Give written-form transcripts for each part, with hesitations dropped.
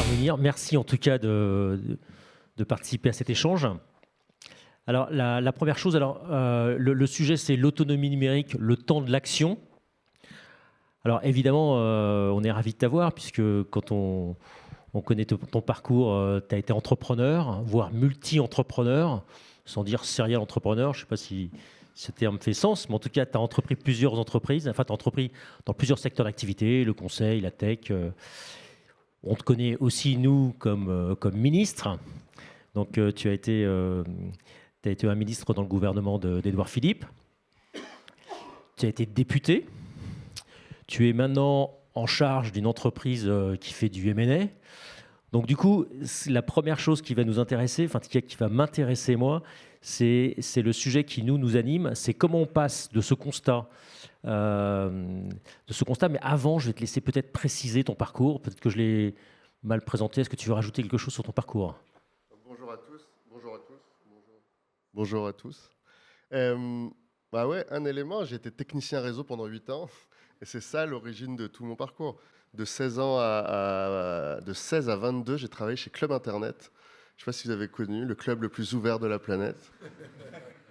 cher Mounir. Merci en tout cas de participer à cet échange. Alors, la première chose, le sujet, c'est l'autonomie numérique, le temps de l'action. Alors, évidemment, on est ravis de t'avoir, puisque quand on connaît ton parcours, tu as été entrepreneur, voire multi-entrepreneur, sans dire serial entrepreneur. Je ne sais pas si ce terme fait sens, mais en tout cas, tu as entrepris plusieurs entreprises. Enfin, tu as entrepris dans plusieurs secteurs d'activité, le conseil, la tech. On te connaît aussi, nous, comme ministre. Donc, tu as été un ministre dans le gouvernement d'Édouard Philippe. Tu as été député. Tu es maintenant en charge d'une entreprise qui fait du M&A. Donc, du coup, la première chose qui va nous intéresser, enfin, qui va m'intéresser, moi, c'est le sujet qui nous anime. C'est comment on passe de ce constat. Mais avant, je vais te laisser peut-être préciser ton parcours. Peut-être que je l'ai mal présenté. Est-ce que tu veux rajouter quelque chose sur ton parcours ? Bonjour à tous. Bonjour à tous. Bonjour à tous. Bah ouais, un élément, j'ai été technicien réseau pendant 8 ans. Et c'est ça l'origine de tout mon parcours. De 16 à 22, j'ai travaillé chez Club Internet. Je ne sais pas si vous avez connu, le club le plus ouvert de la planète.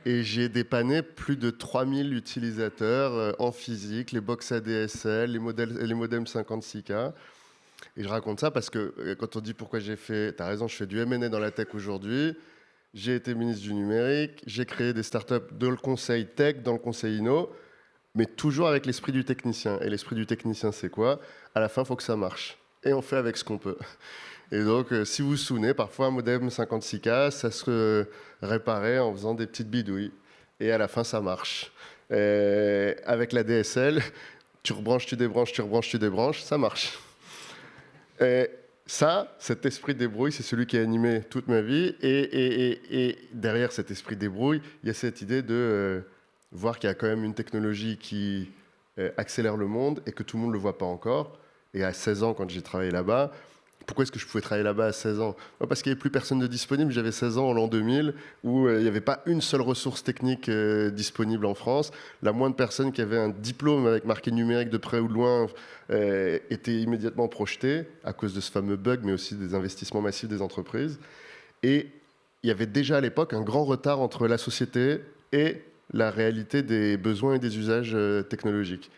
Et j'ai dépanné plus de 3000 utilisateurs en physique, les box ADSL, les modems 56K. Et je raconte ça parce que quand on dit pourquoi j'ai fait, tu as raison, je fais du M&A dans la tech aujourd'hui. J'ai été ministre du numérique, j'ai créé des startups dans le conseil tech, dans le conseil inno, mais toujours avec l'esprit du technicien. Et l'esprit du technicien, c'est quoi ? À la fin, il faut que ça marche. Et on fait avec ce qu'on peut. Et donc, si vous vous souvenez, parfois un modem 56K, ça se réparait en faisant des petites bidouilles. Et à la fin, ça marche. Et avec la DSL, tu rebranches, tu débranches, tu rebranches, tu débranches, ça marche. Et ça, cet esprit de débrouille, c'est celui qui a animé toute ma vie. Et derrière cet esprit de débrouille, il y a cette idée de voir qu'il y a quand même une technologie qui accélère le monde et que tout le monde ne le voit pas encore. Et à 16 ans, quand j'ai travaillé là-bas, pourquoi est-ce que je pouvais travailler là-bas à 16 ans ? Parce qu'il n'y avait plus personne de disponible. J'avais 16 ans en l'an 2000, où il n'y avait pas une seule ressource technique disponible en France. La moindre personne qui avait un diplôme avec marqué numérique de près ou de loin était immédiatement projetée à cause de ce fameux bug, mais aussi des investissements massifs des entreprises. Et il y avait déjà à l'époque un grand retard entre la société et la réalité des besoins et des usages technologiques.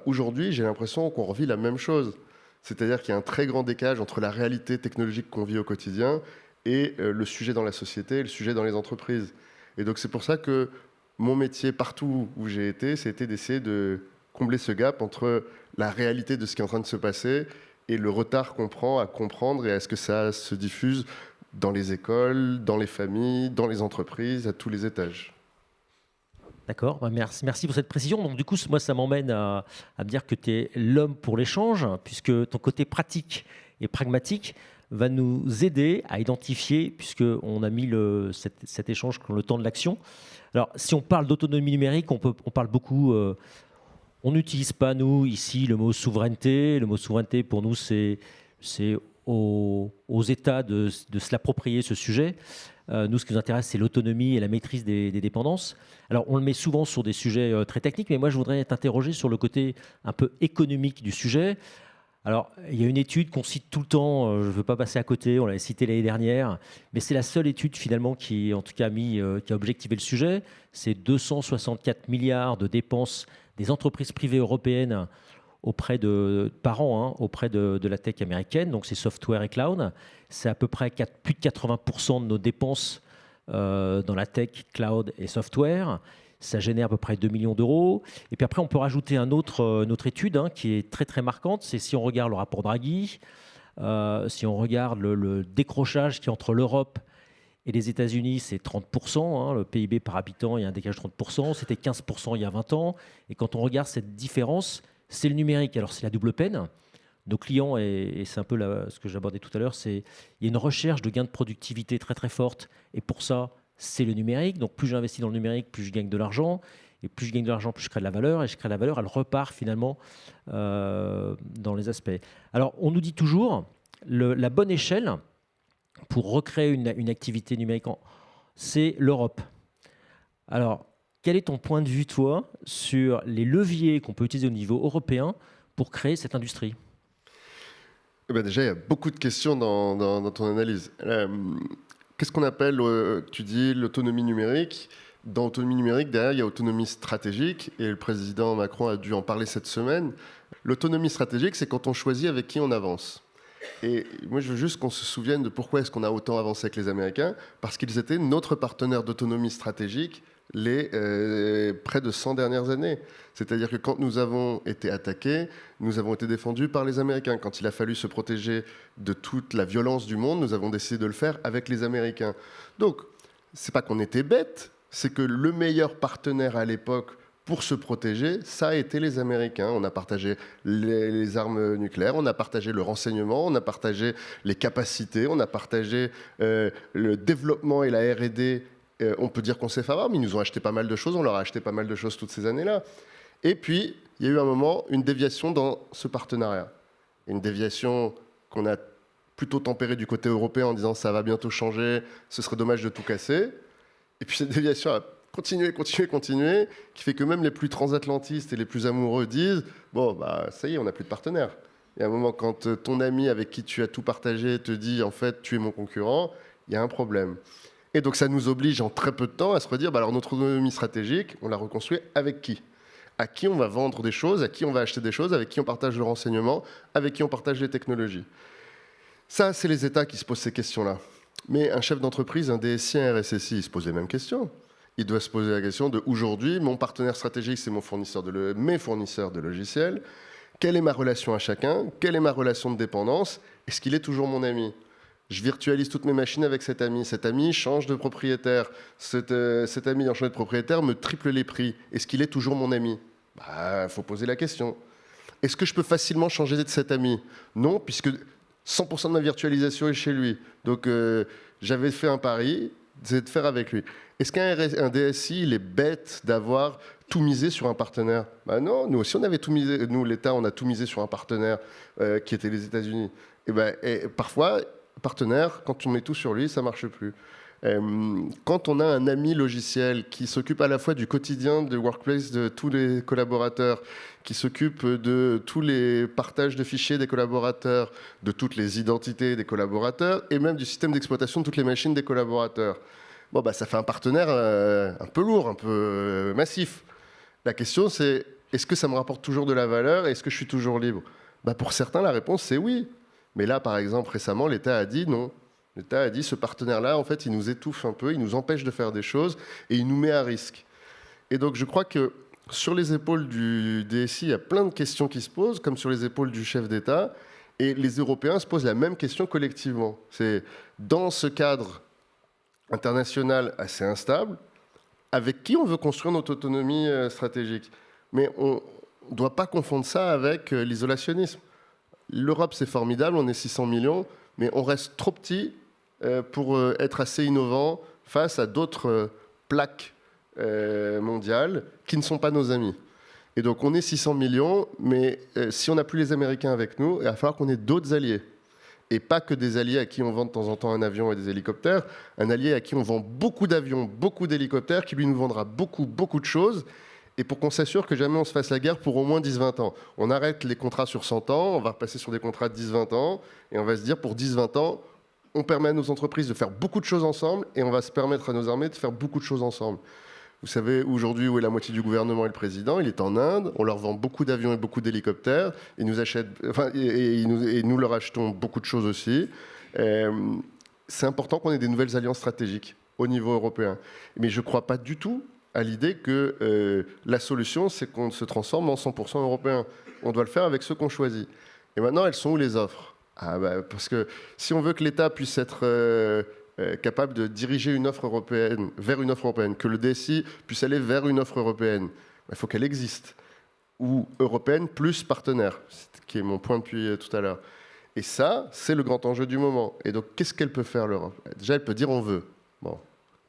Aujourd'hui, j'ai l'impression qu'on revit la même chose. C'est-à-dire qu'il y a un très grand décalage entre la réalité technologique qu'on vit au quotidien et le sujet dans la société et le sujet dans les entreprises. Et donc c'est pour ça que mon métier, partout où j'ai été, c'était d'essayer de combler ce gap entre la réalité de ce qui est en train de se passer et le retard qu'on prend à comprendre et à ce que ça se diffuse dans les écoles, dans les familles, dans les entreprises, à tous les étages. D'accord, merci pour cette précision. Donc du coup, moi, ça m'emmène à me dire que tu es l'homme pour l'échange, puisque ton côté pratique et pragmatique va nous aider à identifier, puisqu'on a mis cet échange comme le temps de l'action. Alors, si on parle d'autonomie numérique, on parle beaucoup, on n'utilise pas, nous, ici, le mot souveraineté. Le mot souveraineté, pour nous, c'est aux États de se l'approprier, ce sujet. Nous, ce qui nous intéresse, c'est l'autonomie et la maîtrise des dépendances. Alors, on le met souvent sur des sujets très techniques, mais moi, je voudrais t'interroger sur le côté un peu économique du sujet. Alors, il y a une étude qu'on cite tout le temps, je ne veux pas passer à côté, on l'avait citée l'année dernière, mais c'est la seule étude, finalement, qui, en tout cas, qui a objectivé le sujet. C'est 264 milliards de dépenses des entreprises privées européennes par an, auprès de la tech américaine, donc c'est software et cloud. C'est à peu près plus de 80% de nos dépenses dans la tech, cloud et software. Ça génère à peu près 2 millions d'euros. Et puis après, on peut rajouter une autre étude qui est très très marquante, c'est si on regarde le rapport Draghi, si on regarde le décrochage qui est entre l'Europe et les États-Unis, c'est 30%. Le PIB par habitant, il y a un décalage de 30%. C'était 15% il y a 20 ans. Et quand on regarde cette différence, c'est le numérique. Alors, c'est la double peine. Nos clients, et c'est un peu ce que j'abordais tout à l'heure, il y a une recherche de gains de productivité très très forte. Et pour ça, c'est le numérique. Donc, plus j'investis dans le numérique, plus je gagne de l'argent. Et plus je gagne de l'argent, plus je crée de la valeur. Et je crée de la valeur, elle repart finalement dans les aspects. Alors, on nous dit toujours, la bonne échelle pour recréer une activité numérique, c'est l'Europe. Alors, quel est ton point de vue, toi, sur les leviers qu'on peut utiliser au niveau européen pour créer cette industrie ? Eh ben déjà, il y a beaucoup de questions dans ton analyse. Qu'est-ce qu'on appelle, tu dis, l'autonomie numérique? Dans autonomie numérique, derrière, il y a autonomie stratégique, et le président Macron a dû en parler cette semaine. L'autonomie stratégique, c'est quand on choisit avec qui on avance. Et moi, je veux juste qu'on se souvienne de pourquoi est-ce qu'on a autant avancé avec les Américains, parce qu'ils étaient notre partenaire d'autonomie stratégique les près de 100 dernières années. C'est-à-dire que quand nous avons été attaqués, nous avons été défendus par les Américains. Quand il a fallu se protéger de toute la violence du monde, nous avons décidé de le faire avec les Américains. Donc, c'est pas qu'on était bêtes, c'est que le meilleur partenaire à l'époque pour se protéger, ça a été les Américains. On a partagé les armes nucléaires, on a partagé le renseignement, on a partagé les capacités, on a partagé le développement et la R&D. On peut dire qu'on s'est favorable, mais ils nous ont acheté pas mal de choses, on leur a acheté pas mal de choses toutes ces années-là. Et puis, il y a eu un moment, une déviation dans ce partenariat. Une déviation qu'on a plutôt tempérée du côté européen en disant ça va bientôt changer, ce serait dommage de tout casser. Et puis cette déviation a continué, qui fait que même les plus transatlantistes et les plus amoureux disent bon, bah ça y est, on n'a plus de partenaire. Il y a un moment, quand ton ami avec qui tu as tout partagé te dit en fait tu es mon concurrent, il y a un problème. Et donc ça nous oblige en très peu de temps à se redire bah alors notre autonomie stratégique, on la reconstruit avec qui? À qui on va vendre des choses, à qui on va acheter des choses, avec qui on partage le renseignement, avec qui on partage les technologies. Ça, c'est les États qui se posent ces questions-là. Mais un chef d'entreprise, un DSI, un RSSI, il se pose les mêmes questions. Il doit se poser la question de aujourd'hui, mon partenaire stratégique, c'est mes fournisseurs de logiciels. Quelle est ma relation à chacun? Quelle est ma relation de dépendance? Est-ce qu'il est toujours mon ami? Je virtualise toutes mes machines avec cet ami. Cet ami change de propriétaire. Cet ami en changeant de propriétaire me triple les prix. Est-ce qu'il est toujours mon ami? Bah, faut poser la question. Est-ce que je peux facilement changer de cet ami? Non, puisque 100% de ma virtualisation est chez lui. Donc, j'avais fait un pari, c'est de faire avec lui. Est-ce qu'un DSI, il est bête d'avoir tout misé sur un partenaire? Bah non, nous aussi, on avait tout misé. Nous, l'État, on a tout misé sur un partenaire qui était les États-Unis. Et parfois, partenaire, quand on met tout sur lui, ça marche plus. Quand on a un ami logiciel qui s'occupe à la fois du quotidien de workplace de tous les collaborateurs, qui s'occupe de tous les partages de fichiers des collaborateurs, de toutes les identités des collaborateurs, et même du système d'exploitation de toutes les machines des collaborateurs, bon, bah, ça fait un partenaire un peu lourd, un peu massif. La question, c'est est-ce que ça me rapporte toujours de la valeur et est-ce que je suis toujours libre? Bah, pour certains, la réponse, c'est oui. Mais là, par exemple, récemment, l'État a dit non. L'État a dit ce partenaire-là, en fait, il nous étouffe un peu, il nous empêche de faire des choses et il nous met à risque. Et donc, je crois que sur les épaules du DSI, il y a plein de questions qui se posent, comme sur les épaules du chef d'État. Et les Européens se posent la même question collectivement. C'est dans ce cadre international assez instable, avec qui on veut construire notre autonomie stratégique. Mais on ne doit pas confondre ça avec l'isolationnisme. L'Europe, c'est formidable, on est 600 millions, mais on reste trop petit pour être assez innovant face à d'autres plaques mondiales qui ne sont pas nos amis. Et donc on est 600 millions, mais si on n'a plus les Américains avec nous, il va falloir qu'on ait d'autres alliés. Et pas que des alliés à qui on vend de temps en temps un avion et des hélicoptères, un allié à qui on vend beaucoup d'avions, beaucoup d'hélicoptères, qui lui nous vendra beaucoup, beaucoup de choses, et pour qu'on s'assure que jamais on se fasse la guerre pour au moins 10-20 ans. On arrête les contrats sur 100 ans, on va repasser sur des contrats de 10-20 ans, et on va se dire pour 10-20 ans, on permet à nos entreprises de faire beaucoup de choses ensemble, et on va se permettre à nos armées de faire beaucoup de choses ensemble. Vous savez aujourd'hui où est la moitié du gouvernement et le président? Il est en Inde, on leur vend beaucoup d'avions et beaucoup d'hélicoptères, ils nous achètent, enfin, et nous leur achetons beaucoup de choses aussi. C'est important qu'on ait des nouvelles alliances stratégiques au niveau européen. Mais je ne crois pas du tout à l'idée que la solution, c'est qu'on se transforme en 100% européen. On doit le faire avec ceux qu'on choisit. Et maintenant, elles sont où les offres? Parce que si on veut que l'État puisse être capable de diriger une offre européenne vers une offre européenne, que le DSI puisse aller vers une offre européenne, il faut qu'elle existe. Ou européenne plus partenaire, qui est mon point depuis tout à l'heure. Et ça, c'est le grand enjeu du moment. Et donc, qu'est-ce qu'elle peut faire, l'Europe? Déjà, elle peut dire on veut. Bon,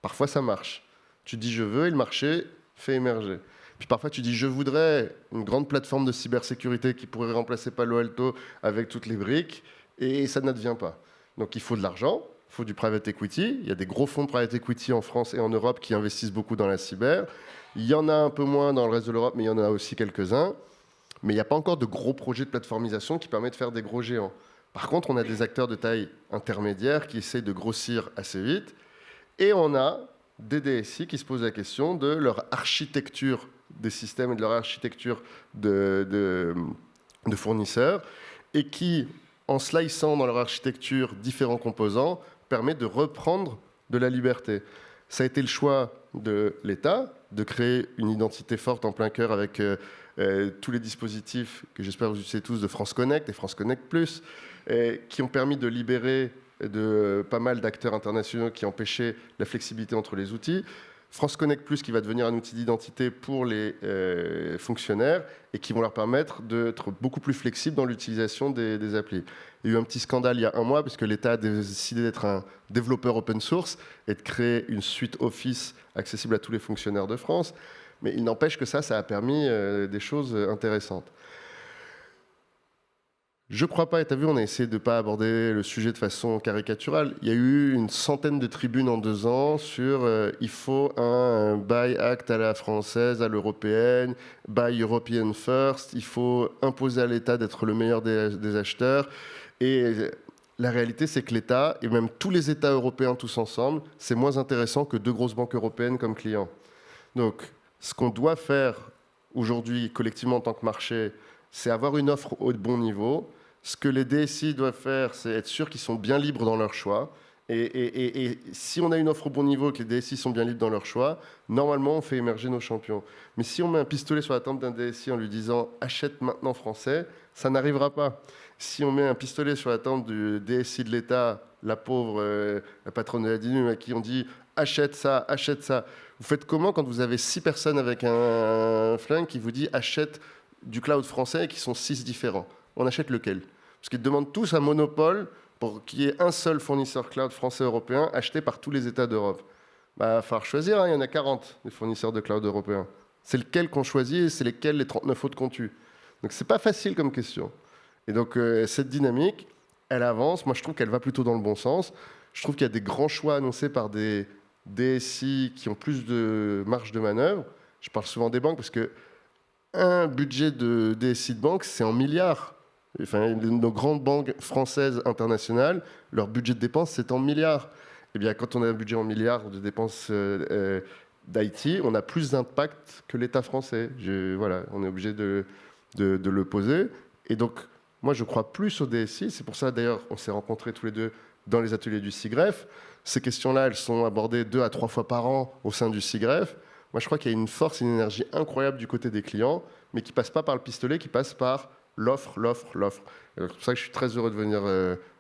parfois, ça marche. Tu dis je veux et le marché fait émerger. Puis parfois tu dis je voudrais une grande plateforme de cybersécurité qui pourrait remplacer Palo Alto avec toutes les briques et ça n'advient pas. Donc il faut de l'argent, il faut du private equity. Il y a des gros fonds de private equity en France et en Europe qui investissent beaucoup dans la cyber. Il y en a un peu moins dans le reste de l'Europe, mais il y en a aussi quelques-uns. Mais il n'y a pas encore de gros projets de plateformisation qui permettent de faire des gros géants. Par contre, on a des acteurs de taille intermédiaire qui essayent de grossir assez vite. Et on a des DSI qui se posent la question de leur architecture des systèmes et de leur architecture de fournisseurs, et qui, en sliçant dans leur architecture différents composants, permet de reprendre de la liberté. Ça a été le choix de l'État de créer une identité forte en plein cœur avec tous les dispositifs que j'espère vous utilisez tous de France Connect et France Connect Plus, qui ont permis de libérer de pas mal d'acteurs internationaux qui empêchaient la flexibilité entre les outils. France Connect Plus qui va devenir un outil d'identité pour les fonctionnaires et qui vont leur permettre d'être beaucoup plus flexibles dans l'utilisation des applis. Il y a eu un petit scandale il y a un mois parce que l'État a décidé d'être un développeur open source et de créer une suite Office accessible à tous les fonctionnaires de France. Mais il n'empêche que ça a permis des choses intéressantes. Je ne crois pas, et tu as vu, on a essayé de ne pas aborder le sujet de façon caricaturale. Il y a eu une centaine de tribunes en 2 ans sur il faut un Buy Act à la française, à l'européenne, Buy European First, il faut imposer à l'État d'être le meilleur des acheteurs. Et la réalité, c'est que l'État, et même tous les États européens tous ensemble, c'est moins intéressant que 2 grosses banques européennes comme clients. Donc, ce qu'on doit faire aujourd'hui, collectivement en tant que marché, c'est avoir une offre au bon niveau. Ce que les DSI doivent faire, c'est être sûr qu'ils sont bien libres dans leur choix. Et si on a une offre au bon niveau, que les DSI sont bien libres dans leur choix, normalement, on fait émerger nos champions. Mais si on met un pistolet sur la tempe d'un DSI en lui disant « achète maintenant français », ça n'arrivera pas. Si on met un pistolet sur la tempe du DSI de l'État, la pauvre la patronne de la DINU, à qui on dit « achète ça ». Vous faites comment quand vous avez 6 personnes avec un flingue qui vous dit « achète du cloud français » et qui sont 6 différents? On achète lequel? Parce qu'ils demandent tous un monopole pour qu'il y ait un seul fournisseur cloud français européen acheté par tous les États d'Europe. Il va falloir choisir, il y en a 40 des fournisseurs de cloud européens. C'est lequel qu'on choisit et c'est lesquels les 39 autres qu'on tue. Donc c'est pas facile comme question. Et donc cette dynamique, elle avance. Moi je trouve qu'elle va plutôt dans le bon sens. Je trouve qu'il y a des grands choix annoncés par des DSI qui ont plus de marge de manœuvre. Je parle souvent des banques parce que un budget de DSI de banque, c'est en milliards. Enfin, nos grandes banques françaises internationales, leur budget de dépenses, c'est en milliards. Eh bien, quand on a un budget en milliards de dépenses d'IT, on a plus d'impact que l'État français. Voilà, on est obligé de le poser. Et donc, moi, je crois plus au DSI. C'est pour ça, d'ailleurs, on s'est rencontrés tous les deux dans les ateliers du SIGREF. Ces questions-là, elles sont abordées 2 à 3 fois par an au sein du SIGREF. Moi, je crois qu'il y a une force, une énergie incroyable du côté des clients, mais qui ne passe pas par le pistolet, qui passe par l'offre. C'est pour ça que je suis très heureux de venir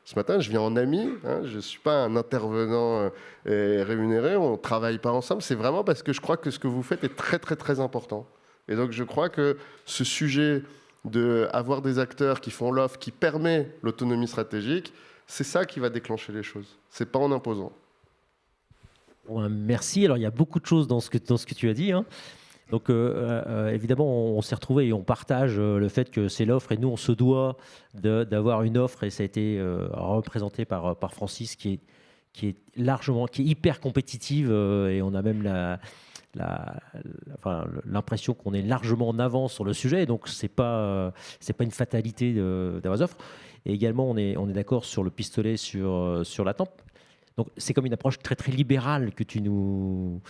ce matin. Je viens en ami, hein, je ne suis pas un intervenant rémunéré, on ne travaille pas ensemble. C'est vraiment parce que je crois que ce que vous faites est très, très, très important. Et donc, je crois que ce sujet d'avoir des acteurs qui font l'offre, qui permet l'autonomie stratégique, c'est ça qui va déclencher les choses. Ce n'est pas en imposant. Merci. Alors, il y a beaucoup de choses dans ce que tu as dit, hein. Donc, évidemment, on s'est retrouvés et on partage le fait que c'est l'offre. Et nous, on se doit d'avoir une offre. Et ça a été représenté par Francis, qui est hyper compétitive. Et on a même l'impression qu'on est largement en avance sur le sujet. Donc, c'est pas une fatalité d'avoir des offres. Et également, on est d'accord sur le pistolet sur la tempe. Donc, c'est comme une approche très, très libérale que tu nous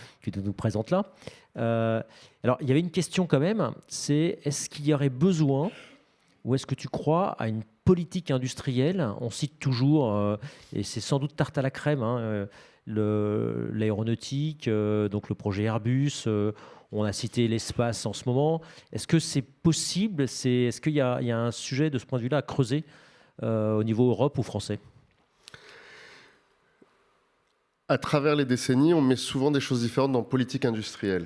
présentes là. Alors, il y avait une question quand même, c'est est-ce qu'il y aurait besoin, ou est-ce que tu crois à une politique industrielle? On cite toujours, et c'est sans doute tarte à la crème, hein, l'aéronautique, donc le projet Airbus, on a cité l'espace en ce moment. Est-ce que c'est possible? Est-ce qu'il y a un sujet de ce point de vue-là à creuser au niveau Europe ou français? À travers les décennies, on met souvent des choses différentes dans politique industrielle.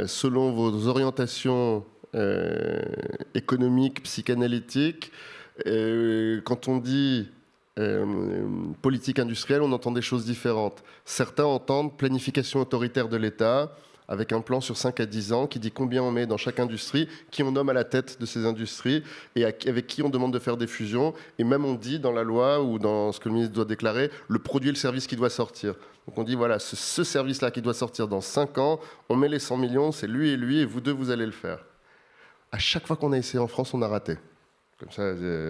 Selon vos orientations économiques, psychanalytiques, quand on dit politique industrielle, on entend des choses différentes. Certains entendent planification autoritaire de l'État, avec un plan sur 5 à 10 ans qui dit combien on met dans chaque industrie, qui on nomme à la tête de ces industries et avec qui on demande de faire des fusions. Et même on dit dans la loi ou dans ce que le ministre doit déclarer, le produit et le service qui doit sortir. Donc on dit voilà, ce service-là qui doit sortir dans 5 ans, on met les 100 millions, c'est lui et lui, et vous deux, vous allez le faire. À chaque fois qu'on a essayé en France, on a raté. comme ça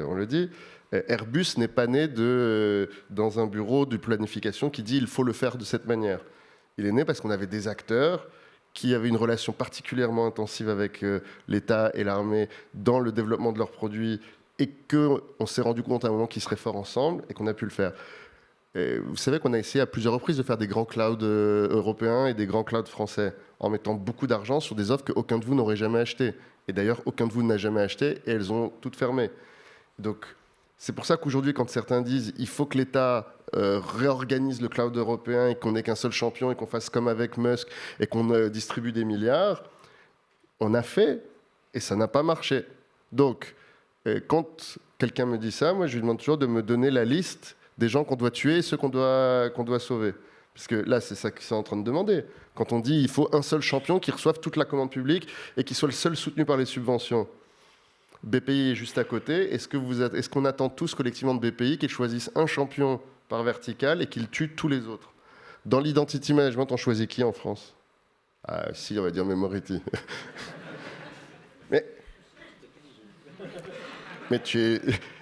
on le dit. Airbus n'est pas né dans un bureau de planification qui dit il faut le faire de cette manière. Il est né parce qu'on avait des acteurs qui avaient une relation particulièrement intensive avec l'État et l'armée dans le développement de leurs produits et qu'on s'est rendu compte à un moment qu'ils seraient forts ensemble et qu'on a pu le faire. Et vous savez qu'on a essayé à plusieurs reprises de faire des grands clouds européens et des grands clouds français en mettant beaucoup d'argent sur des offres qu'aucun de vous n'aurait jamais achetées. Et d'ailleurs, aucun de vous n'a jamais acheté et elles ont toutes fermé. Donc, c'est pour ça qu'aujourd'hui, quand certains disent il faut que l'État réorganise le cloud européen et qu'on n'ait qu'un seul champion et qu'on fasse comme avec Musk et qu'on distribue des milliards, on a fait et ça n'a pas marché. Donc, quand quelqu'un me dit ça, moi je lui demande toujours de me donner la liste des gens qu'on doit tuer et ceux qu'on doit sauver. Parce que là, c'est ça qu'ils sont en train de demander. Quand on dit il faut un seul champion qui reçoive toute la commande publique et qui soit le seul soutenu par les subventions. BPI est juste à côté. Est-ce qu'on attend tous collectivement de BPI qu'ils choisissent un champion par vertical et qu'ils tuent tous les autres? Dans l'identity management, on choisit qui en France? Ah si, on va dire Memority. Mais et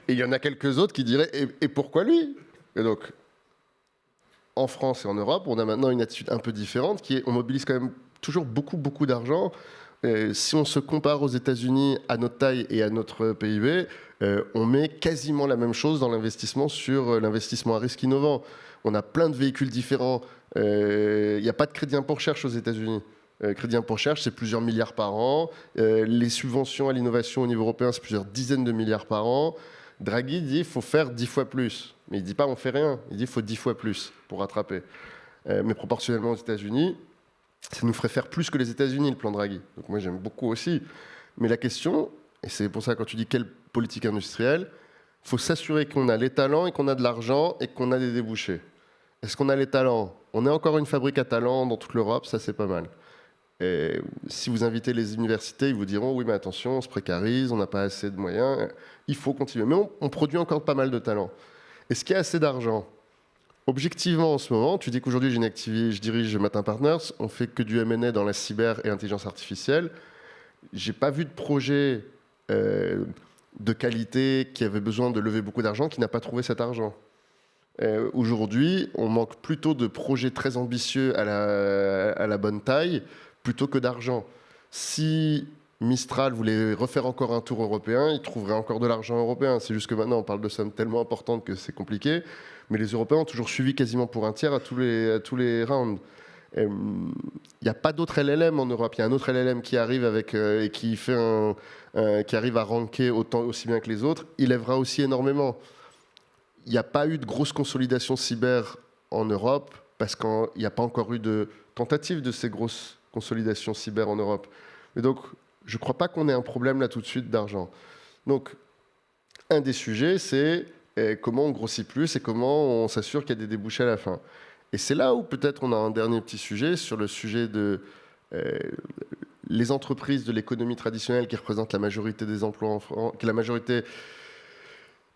il y en a quelques autres qui diraient et pourquoi lui? Et donc, en France et en Europe, on a maintenant une attitude un peu différente qui est on mobilise quand même toujours beaucoup d'argent. Si on se compare aux États-Unis à notre taille et à notre PIB, on met quasiment la même chose dans l'investissement sur l'investissement à risque innovant. On a plein de véhicules différents. Il n'y a pas de crédit impôt recherche aux États-Unis. Crédit impôt recherche, c'est plusieurs milliards par an. Les subventions à l'innovation au niveau européen, c'est plusieurs dizaines de milliards par an. Draghi dit qu'il faut faire 10 fois plus. Mais il ne dit pas on fait rien. Il dit qu'il faut 10 fois plus pour rattraper. Mais proportionnellement aux États-Unis, ça nous ferait faire plus que les États-Unis, le plan Draghi. Donc moi, j'aime beaucoup aussi. Mais la question, et c'est pour ça quand tu dis quelle politique industrielle, il faut s'assurer qu'on a les talents et qu'on a de l'argent et qu'on a des débouchés. Est-ce qu'on a les talents? On est encore une fabrique à talents dans toute l'Europe, ça c'est pas mal. Et si vous invitez les universités, ils vous diront oui mais attention, on se précarise, on n'a pas assez de moyens, il faut continuer. Mais on produit encore pas mal de talents. Est-ce qu'il y a assez d'argent? Objectivement, en ce moment, tu dis qu'aujourd'hui, je dirige Matin Partners, on fait que du M&A dans la cyber et intelligence artificielle. J'ai pas vu de projet de qualité qui avait besoin de lever beaucoup d'argent qui n'a pas trouvé cet argent. Aujourd'hui, on manque plutôt de projets très ambitieux à la bonne taille plutôt que d'argent. Si Mistral voulait refaire encore un tour européen, il trouverait encore de l'argent européen. C'est juste que maintenant, on parle de sommes tellement importantes que c'est compliqué. Mais les Européens ont toujours suivi quasiment pour un tiers à tous les rounds. Il n'y a pas d'autre LLM en Europe. Il y a un autre LLM qui arrive et qui arrive à ranker aussi bien que les autres. Il lèvera aussi énormément. Il n'y a pas eu de grosse consolidation cyber en Europe parce qu'il n'y a pas encore eu de tentative de ces grosses consolidations cyber en Europe. Et donc, je ne crois pas qu'on ait un problème là tout de suite d'argent. Donc, un des sujets, c'est comment on grossit plus et comment on s'assure qu'il y a des débouchés à la fin. Et c'est là où peut-être on a un dernier petit sujet sur le sujet de les entreprises de l'économie traditionnelle qui représentent la majorité des emplois en France, qui est la majorité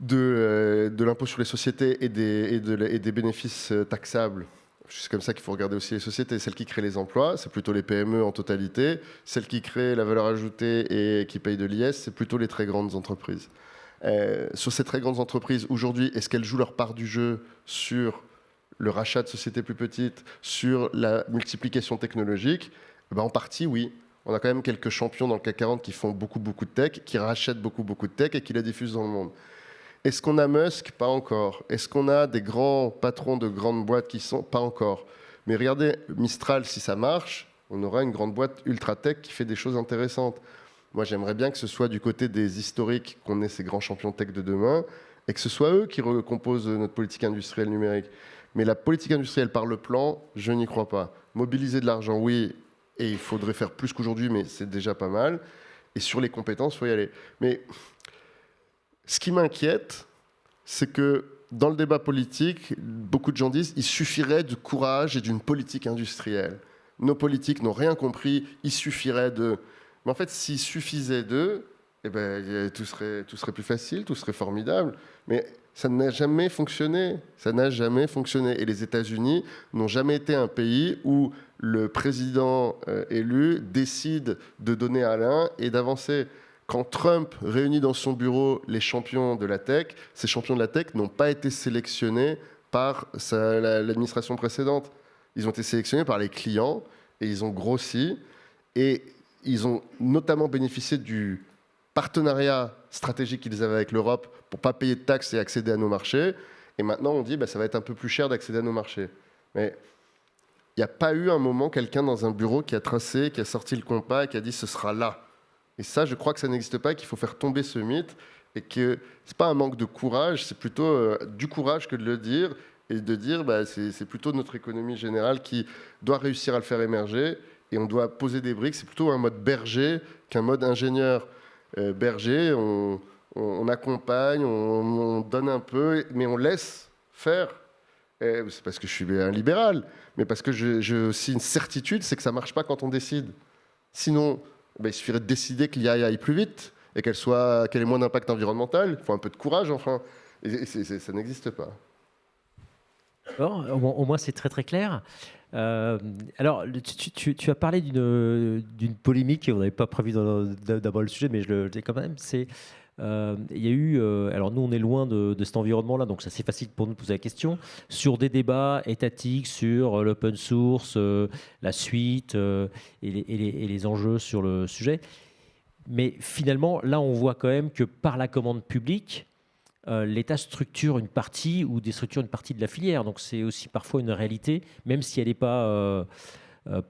de l'impôt sur les sociétés et des bénéfices taxables. C'est comme ça qu'il faut regarder aussi les sociétés. Celles qui créent les emplois, c'est plutôt les PME en totalité. Celles qui créent la valeur ajoutée et qui payent de l'IS, c'est plutôt les très grandes entreprises. Sur ces très grandes entreprises, aujourd'hui, est-ce qu'elles jouent leur part du jeu sur le rachat de sociétés plus petites, sur la multiplication technologique? En partie, oui. On a quand même quelques champions dans le CAC 40 qui font beaucoup de tech, qui rachètent beaucoup de tech et qui la diffusent dans le monde. Est-ce qu'on a Musk? Pas encore. Est-ce qu'on a des grands patrons de grandes boîtes qui sont? Pas encore. Mais regardez, Mistral, si ça marche, on aura une grande boîte ultra tech qui fait des choses intéressantes. Moi, j'aimerais bien que ce soit du côté des historiques qu'on ait ces grands champions tech de demain et que ce soit eux qui recomposent notre politique industrielle numérique. Mais la politique industrielle par le plan, je n'y crois pas. Mobiliser de l'argent, oui, et il faudrait faire plus qu'aujourd'hui, mais c'est déjà pas mal. Et sur les compétences, il faut y aller. Mais ce qui m'inquiète, c'est que dans le débat politique, beaucoup de gens disent qu'il suffirait de courage et d'une politique industrielle. Nos politiques n'ont rien compris, il suffirait de... Mais en fait, s'il suffisait d'eux, eh ben, tout serait plus facile, tout serait formidable. Mais ça n'a jamais fonctionné. Ça n'a jamais fonctionné. Et les États-Unis n'ont jamais été un pays où le président élu décide de donner à l'un et d'avancer. Quand Trump réunit dans son bureau les champions de la tech, ces champions de la tech n'ont pas été sélectionnés par l'administration précédente. Ils ont été sélectionnés par les clients et ils ont grossi. Et ils ont notamment bénéficié du partenariat stratégique qu'ils avaient avec l'Europe pour ne pas payer de taxes et accéder à nos marchés. Et maintenant, on dit ça va être un peu plus cher d'accéder à nos marchés. Mais il n'y a pas eu un moment quelqu'un dans un bureau qui a tracé, qui a sorti le compas et qui a dit ce sera là. Et ça, je crois que ça n'existe pas, qu'il faut faire tomber ce mythe et que ce n'est pas un manque de courage, c'est plutôt du courage que de le dire et de dire c'est plutôt notre économie générale qui doit réussir à le faire émerger et on doit poser des briques. C'est plutôt un mode berger qu'un mode ingénieur. Berger, on accompagne, on donne un peu, mais on laisse faire. C'est parce que je suis un libéral, mais parce que j'ai aussi une certitude, c'est que ça ne marche pas quand on décide. Sinon, il suffirait de décider que l'IA aille plus vite et qu'elle ait moins d'impact environnemental. Il faut un peu de courage, enfin. Et ça n'existe pas. Bon, au moins, c'est très très clair. Alors, tu as parlé d'une polémique, et on n'avait pas prévu d'aborder le sujet, mais je le dis quand même. Il y a eu, alors nous on est loin de cet environnement-là, donc c'est assez facile pour nous de poser la question, sur des débats étatiques sur l'open source, la suite et les enjeux sur le sujet. Mais finalement, là on voit quand même que par la commande publique, l'État structure une partie ou déstructure une partie de la filière. Donc c'est aussi parfois une réalité, même si elle n'est pas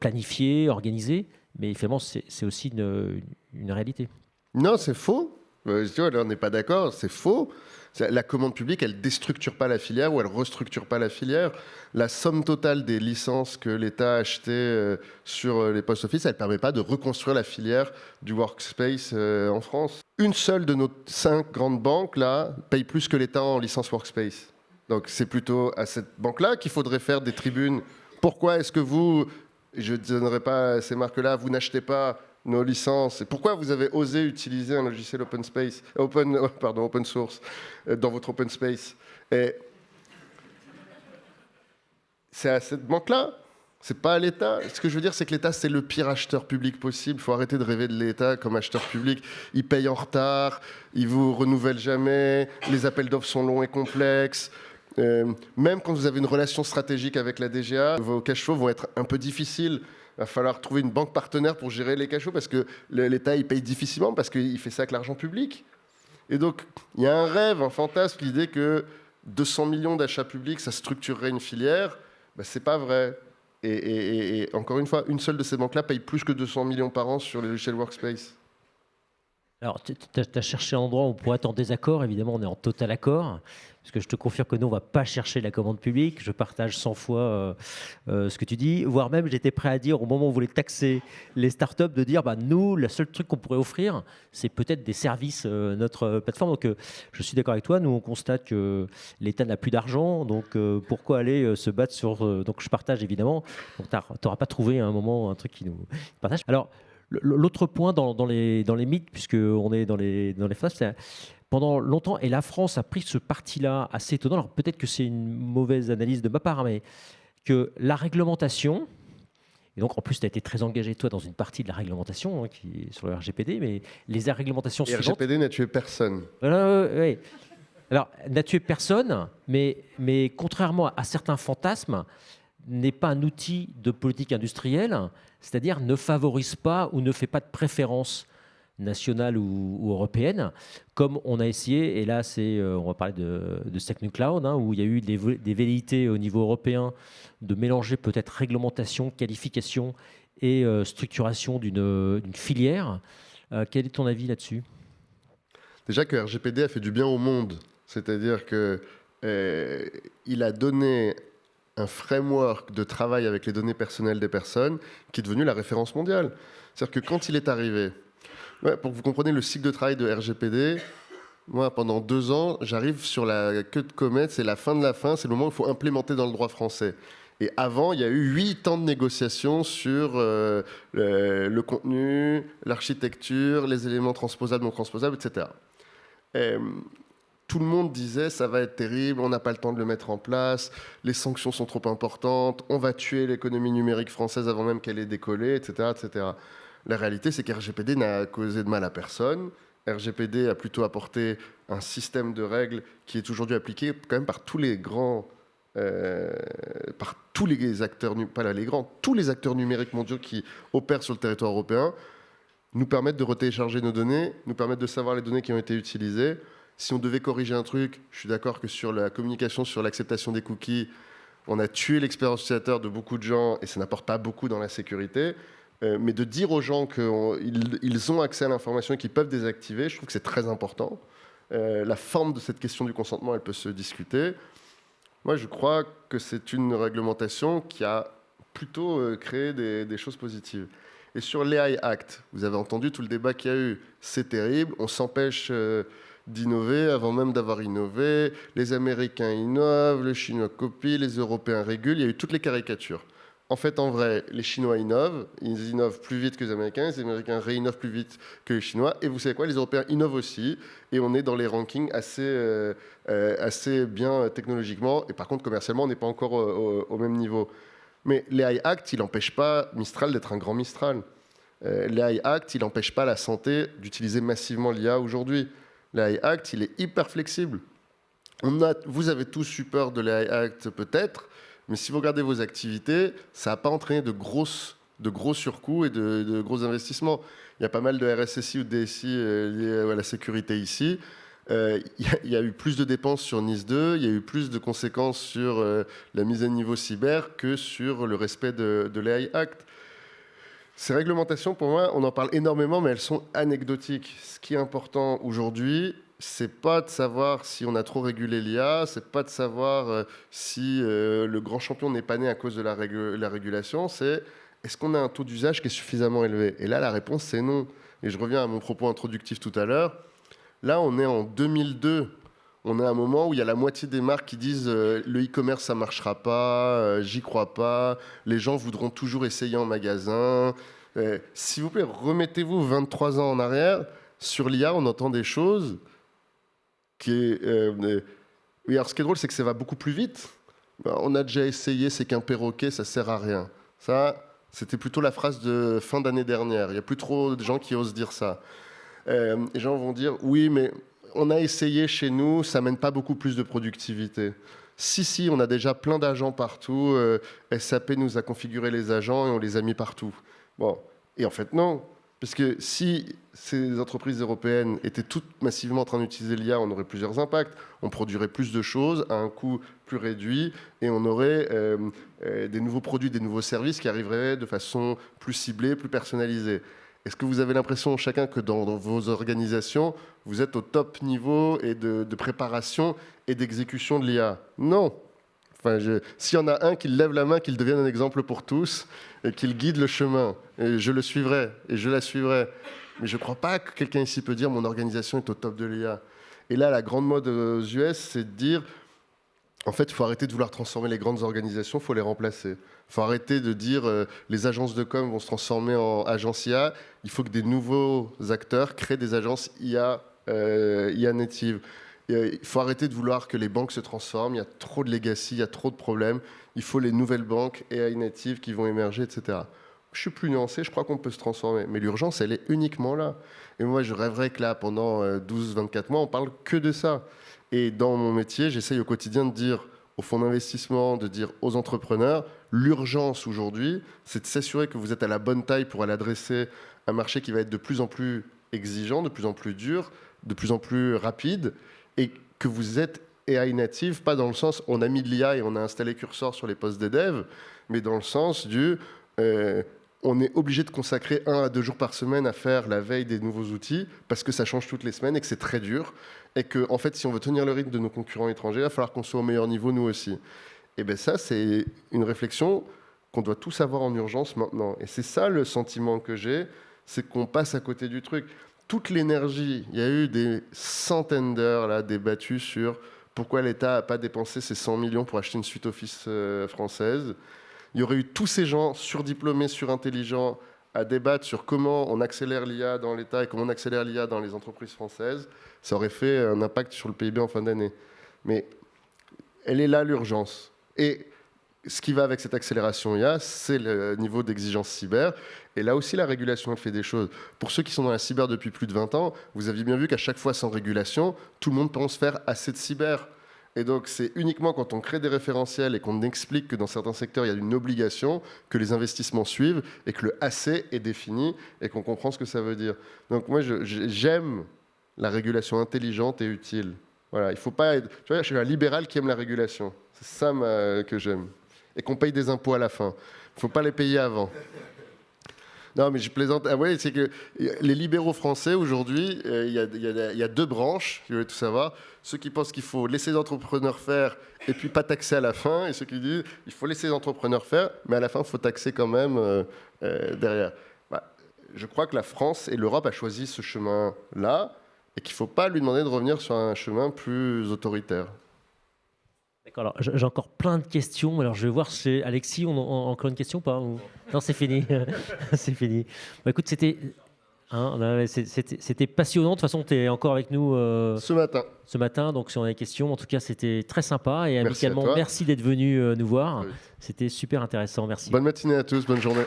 planifiée, organisée, mais finalement c'est aussi une réalité. Non, c'est faux. Tu vois, là, on n'est pas d'accord, c'est faux. La commande publique, elle ne déstructure pas la filière ou elle ne restructure pas la filière. La somme totale des licences que l'État a achetées sur les post-office, elle ne permet pas de reconstruire la filière du workspace en France. Une seule de nos 5 grandes banques là, paye plus que l'État en licence workspace. Donc c'est plutôt à cette banque-là qu'il faudrait faire des tribunes. Pourquoi est-ce que vous, je ne donnerai pas ces marques-là, vous n'achetez pas nos licences, et pourquoi vous avez osé utiliser un logiciel open source dans votre open space? Et c'est à cette banque-là, c'est pas à l'État. Ce que je veux dire, c'est que l'État, c'est le pire acheteur public possible. Il faut arrêter de rêver de l'État comme acheteur public. Il paye en retard, il vous renouvelle jamais, les appels d'offres sont longs et complexes. Même quand vous avez une relation stratégique avec la DGA, vos cash flows vont être un peu difficiles. Il va falloir trouver une banque partenaire pour gérer les cash flows parce que l'État, il paye difficilement parce qu'il fait ça avec l'argent public. Et donc, il y a un rêve, un fantasme, l'idée que 200 millions d'achats publics, ça structurerait une filière. C'est pas vrai. Et encore une fois, une seule de ces banques-là paye plus que 200 millions par an sur les logiciels Workspace. Alors, tu as cherché un endroit où on pourrait être en désaccord. Évidemment, on est en total accord. Parce que je te confirme que nous, on ne va pas chercher la commande publique. Je partage 100 fois ce que tu dis. Voire même, j'étais prêt à dire, au moment où on voulait taxer les startups, de dire, nous, le seul truc qu'on pourrait offrir, c'est peut-être des services, notre plateforme. Donc, je suis d'accord avec toi. Nous, on constate que l'État n'a plus d'argent. Donc, pourquoi aller se battre sur... donc, je partage, évidemment. Donc, tu n'auras pas trouvé à un moment un truc qui nous partage. Alors, l'autre point dans les mythes, puisqu'on est dans les phases, c'est pendant longtemps, et la France a pris ce parti-là assez étonnant, alors peut-être que c'est une mauvaise analyse de ma part, mais que la réglementation, et donc en plus tu as été très engagé toi dans une partie de la réglementation qui est sur le RGPD, mais les réglementations suivantes... Le RGPD n'a tué personne. Oui. Alors, n'a tué personne, mais contrairement à certains fantasmes, n'est pas un outil de politique industrielle, c'est-à-dire ne favorise pas ou ne fait pas de préférence nationale ou européenne, comme on a essayé, et là on va parler de SecNumCloud, où il y a eu des velléités au niveau européen de mélanger peut-être réglementation, qualification et structuration d'une filière. Quel est ton avis là-dessus? Déjà que RGPD a fait du bien au monde, c'est-à-dire qu'il a donné un framework de travail avec les données personnelles des personnes qui est devenu la référence mondiale. C'est-à-dire que quand il est arrivé, pour que vous compreniez le cycle de travail de RGPD, moi, pendant 2 ans, j'arrive sur la queue de comète, c'est la fin de la fin, c'est le moment où il faut implémenter dans le droit français. Et avant, il y a eu 8 ans de négociations sur le contenu, l'architecture, les éléments transposables, non transposables, etc. Tout le monde disait ça va être terrible, on n'a pas le temps de le mettre en place, les sanctions sont trop importantes, on va tuer l'économie numérique française avant même qu'elle ait décollé, etc., etc. La réalité, c'est qu'RGPD n'a causé de mal à personne RGPD a plutôt apporté un système de règles qui est aujourd'hui appliqué quand même par tous les grands, par tous les acteurs, pas les grands, tous les acteurs numériques mondiaux qui opèrent sur le territoire européen, nous permettent de retélécharger nos données, nous permettent de savoir les données qui ont été utilisées. Si on devait corriger un truc, je suis d'accord que sur la communication, sur l'acceptation des cookies, on a tué l'expérience utilisateur de beaucoup de gens et ça n'apporte pas beaucoup dans la sécurité. Mais de dire aux gens qu'ils ont accès à l'information et qu'ils peuvent désactiver, je trouve que c'est très important. La forme de cette question du consentement, elle peut se discuter. Moi, je crois que c'est une réglementation qui a plutôt créé des choses positives. Et sur l'AI Act, vous avez entendu tout le débat qu'il y a eu. C'est terrible, on s'empêche d'innover avant même d'avoir innové. Les Américains innovent, les Chinois copient, les Européens régulent. Il y a eu toutes les caricatures. En fait, en vrai, les Chinois innovent. Ils innovent plus vite que les Américains réinnovent plus vite que les Chinois. Et vous savez quoi, les Européens innovent aussi. Et on est dans les rankings assez bien technologiquement. Et par contre, commercialement, on n'est pas encore au même niveau. Mais l'AI Act, il n'empêche pas Mistral d'être un grand Mistral. L'AI Act, il n'empêche pas la santé d'utiliser massivement l'IA aujourd'hui. L'AI Act, il est hyper flexible. Vous avez tous eu peur de l'AI Act peut-être, mais si vous regardez vos activités, ça n'a pas entraîné de gros surcoûts et de gros investissements. Il y a pas mal de RSSI ou de DSI liés à la sécurité ici. Il y a eu plus de dépenses sur NIS 2, il y a eu plus de conséquences sur la mise à niveau cyber que sur le respect de l'AI Act. Ces réglementations, pour moi, on en parle énormément, mais elles sont anecdotiques. Ce qui est important aujourd'hui, c'est pas de savoir si on a trop régulé l'IA, c'est pas de savoir si le grand champion n'est pas né à cause de la régulation, c'est est-ce qu'on a un taux d'usage qui est suffisamment élevé? Et là, la réponse, c'est non. Et je reviens à mon propos introductif tout à l'heure. Là, on est en 2002. On est à un moment où il y a la moitié des marques qui disent le e-commerce, ça ne marchera pas, j'y crois pas, les gens voudront toujours essayer en magasin. S'il vous plaît, remettez-vous 23 ans en arrière. Sur l'IA, on entend des choses qui... oui, alors ce qui est drôle, c'est que ça va beaucoup plus vite. On a déjà essayé, c'est qu'un perroquet, ça sert à rien. Ça, c'était plutôt la phrase de fin d'année dernière. Il n'y a plus trop de gens qui osent dire ça. Les gens vont dire, oui, mais on a essayé chez nous, ça mène pas beaucoup plus de productivité. Si, on a déjà plein d'agents partout. SAP nous a configuré les agents et on les a mis partout. Bon, et en fait, non. Parce que si ces entreprises européennes étaient toutes massivement en train d'utiliser l'IA, on aurait plusieurs impacts. On produirait plus de choses à un coût plus réduit et on aurait des nouveaux produits, des nouveaux services qui arriveraient de façon plus ciblée, plus personnalisée. Est-ce que vous avez l'impression, chacun, que dans vos organisations, vous êtes au top niveau et de préparation et d'exécution de l'IA? Non. Enfin, s'il y en a un qui lève la main, qu'il devienne un exemple pour tous et qu'il guide le chemin, et je le suivrai et je la suivrai. Mais je ne crois pas que quelqu'un ici peut dire mon organisation est au top de l'IA. Et là, la grande mode aux US, c'est de dire en fait, il faut arrêter de vouloir transformer les grandes organisations, il faut les remplacer. Il faut arrêter de dire les agences de com vont se transformer en agences IA. Il faut que des nouveaux acteurs créent des agences IA, IA native. Il faut arrêter de vouloir que les banques se transforment. Il y a trop de legacy, il y a trop de problèmes. Il faut les nouvelles banques AI native qui vont émerger, etc. Je suis plus nuancé, je crois qu'on peut se transformer. Mais l'urgence, elle est uniquement là. Et moi, je rêverais que là, pendant 12-24 mois, on parle que de ça. Et dans mon métier, j'essaye au quotidien de dire aux fonds d'investissement, de dire aux entrepreneurs, l'urgence aujourd'hui, c'est de s'assurer que vous êtes à la bonne taille pour aller adresser un marché qui va être de plus en plus exigeant, de plus en plus dur, de plus en plus rapide, et que vous êtes AI native, pas dans le sens on a mis de l'IA et on a installé Cursor sur les postes des devs, mais dans le sens du on est obligé de consacrer 1 à 2 jours par semaine à faire la veille des nouveaux outils parce que ça change toutes les semaines et que c'est très dur. Et que, en fait, si on veut tenir le rythme de nos concurrents étrangers, il va falloir qu'on soit au meilleur niveau, nous aussi. Et bien ça, c'est une réflexion qu'on doit tous avoir en urgence maintenant. Et c'est ça le sentiment que j'ai, c'est qu'on passe à côté du truc. Toute l'énergie, il y a eu des centaines d'heures là, débattues sur pourquoi l'État n'a pas dépensé ses 100 millions pour acheter une suite Office française. Il y aurait eu tous ces gens surdiplômés, surintelligents, à débattre sur comment on accélère l'IA dans l'État et comment on accélère l'IA dans les entreprises françaises. Ça aurait fait un impact sur le PIB en fin d'année. Mais elle est là, l'urgence. Et ce qui va avec cette accélération IA, c'est le niveau d'exigence cyber. Et là aussi, la régulation, elle fait des choses. Pour ceux qui sont dans la cyber depuis plus de 20 ans, vous aviez bien vu qu'à chaque fois sans régulation, tout le monde pense faire assez de cyber. Et donc, c'est uniquement quand on crée des référentiels et qu'on explique que dans certains secteurs, il y a une obligation, que les investissements suivent et que le assez est défini et qu'on comprend ce que ça veut dire. Donc, moi, j'aime la régulation intelligente et utile. Voilà, il faut pas être... Tu vois, je suis un libéral qui aime la régulation. C'est ça que j'aime. Et qu'on paye des impôts à la fin. Il ne faut pas les payer avant. Non, mais je plaisante. Ah ouais, c'est que les libéraux français, aujourd'hui, il y a deux branches, je veux tout savoir. Ceux qui pensent qu'il faut laisser les entrepreneurs faire et puis pas taxer à la fin. Et ceux qui disent qu'il faut laisser les entrepreneurs faire, mais à la fin, il faut taxer quand même derrière. Bah, je crois que la France et l'Europe a choisi ce chemin-là et qu'il ne faut pas lui demander de revenir sur un chemin plus autoritaire. D'accord, alors j'ai encore plein de questions. Alors je vais voir chez Alexis, on a encore une question ou pas Non, c'est fini. C'est fini. Bah, écoute, c'était passionnant. De toute façon, tu es encore avec nous Ce matin. Donc, si on a des questions, en tout cas, c'était très sympa. Et Merci amicalement, merci d'être venu nous voir. Oui. C'était super intéressant. Merci. Bonne matinée à tous, bonne journée.